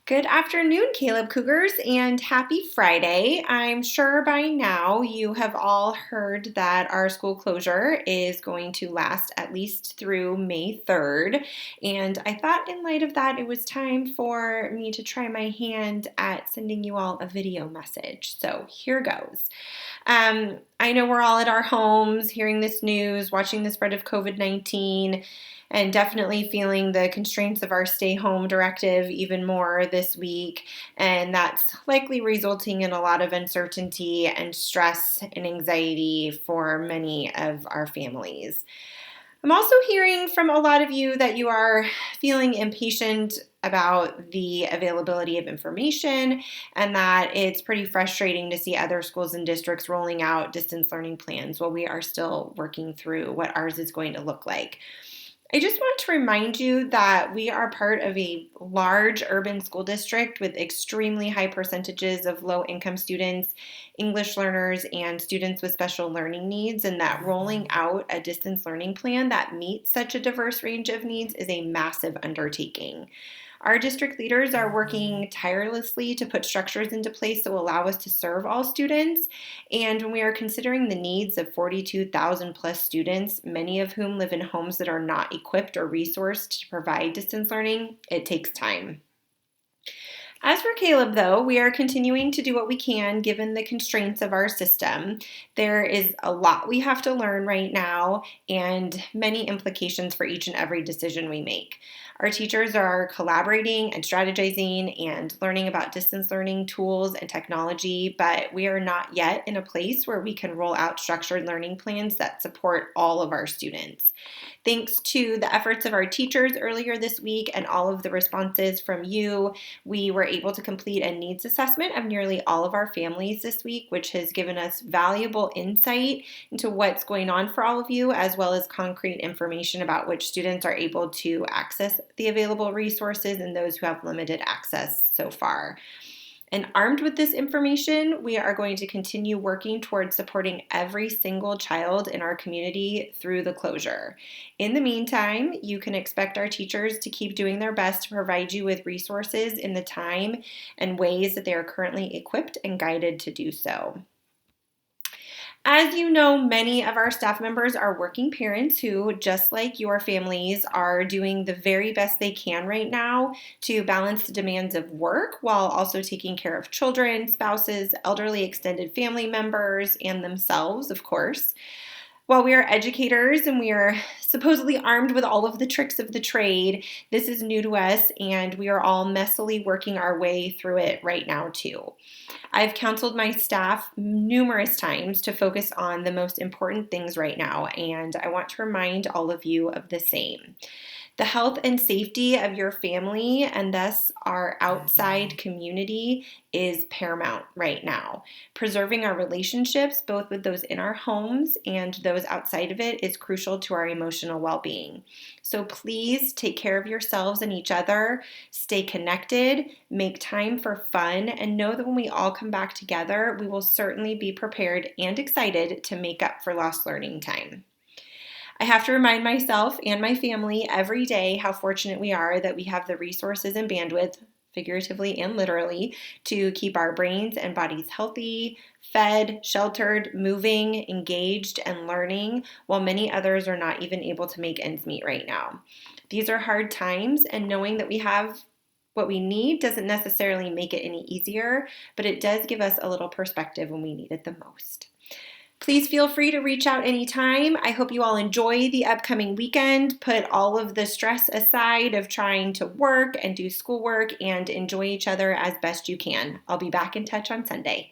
Good afternoon, Caleb Cougars, and happy Friday. I'm sure by now you have all heard that our school closure is going to last at least through May 3rd. And I thought, in light of that, it was time for me to try my hand at sending you all a video message. So here goes. I know we're all at our homes hearing this news, watching the spread of COVID-19, and definitely feeling the constraints of our stay home directive even more this week. And that's likely resulting in a lot of uncertainty and stress and anxiety for many of our families. I'm also hearing from a lot of you that you are feeling impatient about the availability of information and that it's pretty frustrating to see other schools and districts rolling out distance learning plans while we are still working through what ours is going to look like. I just want to remind you that we are part of a large urban school district with extremely high percentages of low income students, English learners, and students with special learning needs, and that rolling out a distance learning plan that meets such a diverse range of needs is a massive undertaking. Our district leaders are working tirelessly to put structures into place that will allow us to serve all students. And when we are considering the needs of 42,000 plus students, many of whom live in homes that are not equipped or resourced to provide distance learning, it takes time. As for Caleb, though, we are continuing to do what we can given the constraints of our system. There is a lot we have to learn right now and many implications for each and every decision we make. Our teachers are collaborating and strategizing and learning about distance learning tools and technology, but we are not yet in a place where we can roll out structured learning plans that support all of our students. Thanks to the efforts of our teachers earlier this week and all of the responses from you, we were able to complete a needs assessment of nearly all of our families this week, which has given us valuable insight into what's going on for all of you, as well as concrete information about which students are able to access the available resources and those who have limited access so far. And armed with this information, we are going to continue working towards supporting every single child in our community through the closure. In the meantime, you can expect our teachers to keep doing their best to provide you with resources in the time and ways that they are currently equipped and guided to do so. As you know, many of our staff members are working parents who, just like your families, are doing the very best they can right now to balance the demands of work while also taking care of children, spouses, elderly extended family members, and themselves, of course. While we are educators and we are supposedly armed with all of the tricks of the trade, this is new to us and we are all messily working our way through it right now, too. I've counseled my staff numerous times to focus on the most important things right now, and I want to remind all of you of the same. The health and safety of your family and thus our outside community is paramount right now. Preserving our relationships, both with those in our homes and those outside of it, is crucial to our emotional well-being. So please take care of yourselves and each other, stay connected, make time for fun, and know that when we all come back together, we will certainly be prepared and excited to make up for lost learning time. I have to remind myself and my family every day how fortunate we are that we have the resources and bandwidth, figuratively and literally, to keep our brains and bodies healthy, fed, sheltered, moving, engaged, and learning, while many others are not even able to make ends meet right now. These are hard times, and knowing that we have what we need doesn't necessarily make it any easier, but it does give us a little perspective when we need it the most. Please feel free to reach out anytime. I hope you all enjoy the upcoming weekend. Put all of the stress aside of trying to work and do schoolwork and enjoy each other as best you can. I'll be back in touch on Sunday.